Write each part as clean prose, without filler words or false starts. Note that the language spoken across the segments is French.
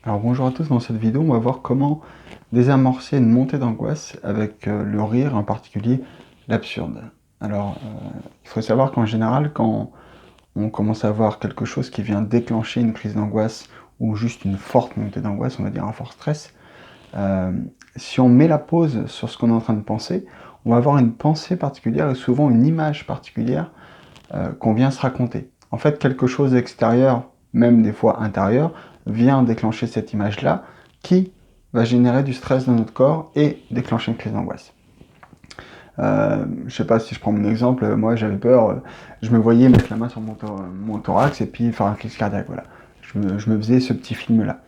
Alors bonjour à tous, dans cette vidéo on va voir comment désamorcer une montée d'angoisse avec le rire, en particulier l'absurde. Alors il faut savoir qu'en général quand on commence à voir quelque chose qui vient déclencher une crise d'angoisse ou juste une forte montée d'angoisse, on va dire un fort stress, euh, si on met la pause sur ce qu'on est en train de penser, on va avoir une pensée particulière et souvent une image particulière qu'on vient se raconter. En fait, quelque chose d'extérieur, même des fois intérieur, vient déclencher cette image-là, qui va générer du stress dans notre corps et déclencher une crise d'angoisse. Je sais pas si je prends mon exemple, moi j'avais peur, je me voyais mettre la main sur mon thorax et puis faire un crise cardiaque, voilà. Je me faisais ce petit film-là.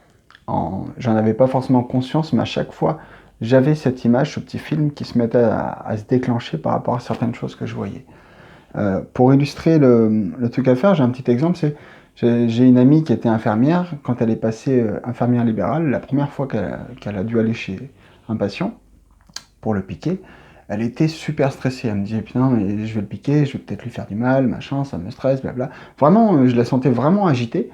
J'en avais pas forcément conscience, mais à chaque fois, j'avais cette image, ce petit film qui se mettait à se déclencher par rapport à certaines choses que je voyais. Pour illustrer le truc à faire, j'ai un petit exemple, j'ai une amie qui était infirmière, quand elle est passée infirmière libérale, la première fois qu'elle a dû aller chez un patient pour le piquer, elle était super stressée, elle me disait putain mais je vais le piquer, je vais peut-être lui faire du mal, machin, ça me stresse, blabla. Vraiment, je la sentais vraiment agitée,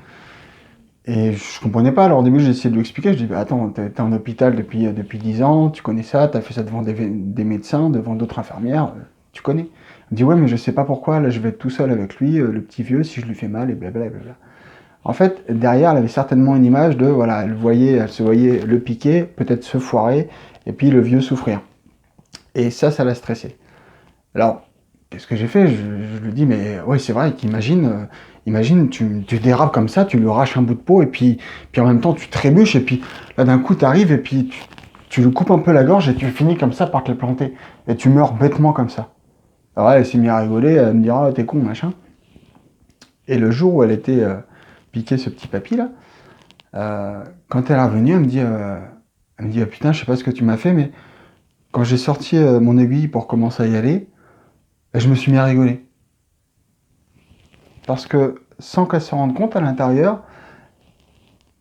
et je comprenais pas, alors au début j'ai essayé de lui expliquer, je dis bah attends, t'es en hôpital depuis 10 ans, tu connais ça, t'as fait ça devant des médecins, devant d'autres infirmières, tu connais. Elle me dit ouais mais je sais pas pourquoi, là je vais être tout seul avec lui, le petit vieux, si je lui fais mal, et blablabla. Et blabla. En fait, derrière, elle avait certainement une image de, voilà, elle se voyait le piquer, peut-être se foirer, et puis le vieux souffrir. Et ça l'a stressé. Alors, qu'est-ce que j'ai fait, je lui dis, mais ouais, c'est vrai qu'imagine, imagine, tu dérapes comme ça, tu lui arraches un bout de peau, et puis en même temps, tu trébuches, et puis là, d'un coup, tu arrives, et puis tu lui coupes un peu la gorge, et tu finis comme ça par te le planter. Et tu meurs bêtement comme ça. Alors elle s'est mise à rigoler, elle me dira, ah, t'es con, machin. Et le jour où elle était piquée ce petit papy, là, quand elle est revenue, elle me dit, ah, putain, je sais pas ce que tu m'as fait, mais quand j'ai sorti mon aiguille pour commencer à y aller, je me suis mis à rigoler. Parce que sans qu'elle se rende compte à l'intérieur,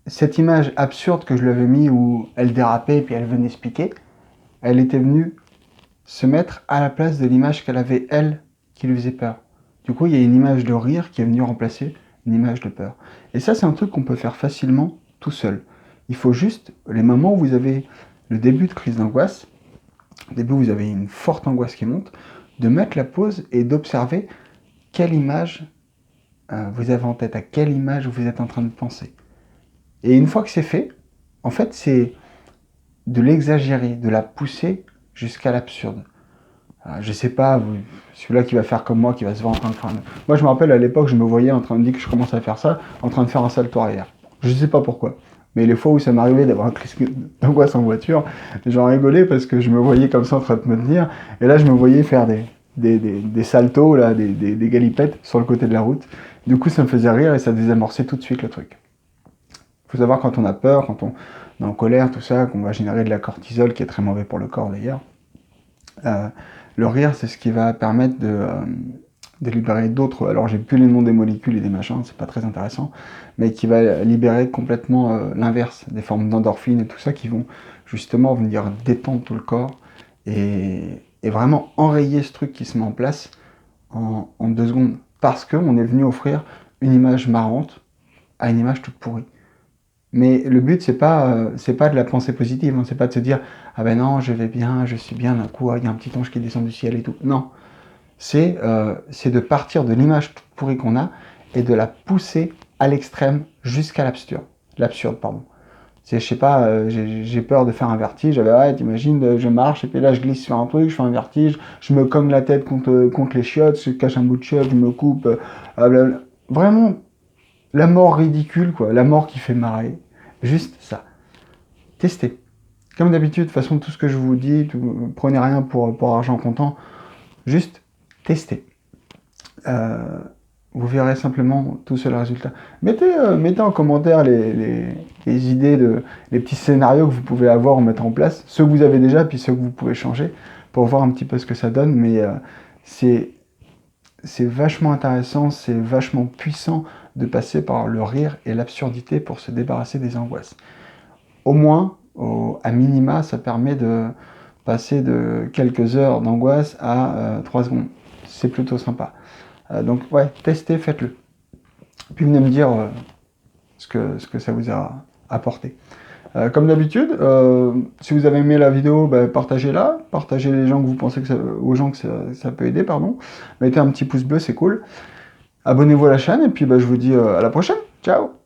cette image absurde que je lui avais mis où elle dérapait et puis elle venait se piquer, elle était venue se mettre à la place de l'image qu'elle avait, elle, qui lui faisait peur. Du coup, il y a une image de rire qui est venue remplacer une image de peur. Et ça, c'est un truc qu'on peut faire facilement tout seul. Il faut juste, les moments où vous avez le début de crise d'angoisse, au début où vous avez une forte angoisse qui monte, de mettre la pause et d'observer quelle image vous avez en tête, à quelle image vous êtes en train de penser. Et une fois que c'est fait, en fait, c'est de l'exagérer, de la pousser jusqu'à l'absurde. Je sais pas, celui-là qui va faire comme moi, qui va se voir en train de faire... Moi, je me rappelle, à l'époque, je me voyais en train de dire que je commençais à faire ça, en train de faire un salto arrière. Je sais pas pourquoi. Mais les fois où ça m'arrivait d'avoir un crise d'angoisse en voiture, j'en rigolais parce que je me voyais comme ça en train de me tenir, et là, je me voyais faire des saltos, là, des galipettes sur le côté de la route. Du coup, ça me faisait rire et ça désamorçait tout de suite le truc. Il faut savoir quand on a peur, quand on est en colère, tout ça, qu'on va générer de la cortisol, qui est très mauvais pour le corps d'ailleurs. Euh, le rire, c'est ce qui va permettre de libérer d'autres, alors j'ai plus les noms des molécules et des machins, c'est pas très intéressant, mais qui va libérer complètement l'inverse, des formes d'endorphines et tout ça qui vont justement venir détendre tout le corps et vraiment enrayer ce truc qui se met en place en 2 secondes. Parce qu'on est venu offrir une image marrante à une image toute pourrie. Mais le but, c'est pas de la pensée positive, hein, c'est pas de se dire ah ben non, je vais bien, je suis bien, d'un coup, il y a un petit ange qui descend du ciel et tout. Non, c'est de partir de l'image toute pourrie qu'on a et de la pousser à l'extrême jusqu'à l'absurde. L'absurde, pardon. C'est, je sais pas, j'ai peur de faire un vertige, ouais, t'imagines, je marche et puis là je glisse sur un truc, je fais un vertige, je me cogne la tête contre les chiottes, je cache un bout de chiotte, je me coupe, vraiment, la mort ridicule, quoi, la mort qui fait marrer. Juste ça. Testez. Comme d'habitude, de toute façon, tout ce que je vous dis, prenez rien pour argent comptant, juste testez. Euh, vous verrez simplement tout seul le résultat. Mettez en commentaire les idées, les petits scénarios que vous pouvez avoir ou mettre en place, ceux que vous avez déjà, puis ceux que vous pouvez changer, pour voir un petit peu ce que ça donne, mais c'est vachement intéressant, c'est vachement puissant de passer par le rire et l'absurdité pour se débarrasser des angoisses. Au moins, à minima, ça permet de passer de quelques heures d'angoisse à 3 secondes. C'est plutôt sympa. Donc ouais, testez, faites-le. Puis venez me dire ce que ça vous a apporter. Comme d'habitude, si vous avez aimé la vidéo, bah, partagez-la, partagez les gens que vous pensez aux gens que ça peut aider, pardon. Mettez un petit pouce bleu, c'est cool. Abonnez-vous à la chaîne, et puis bah, je vous dis à la prochaine. Ciao!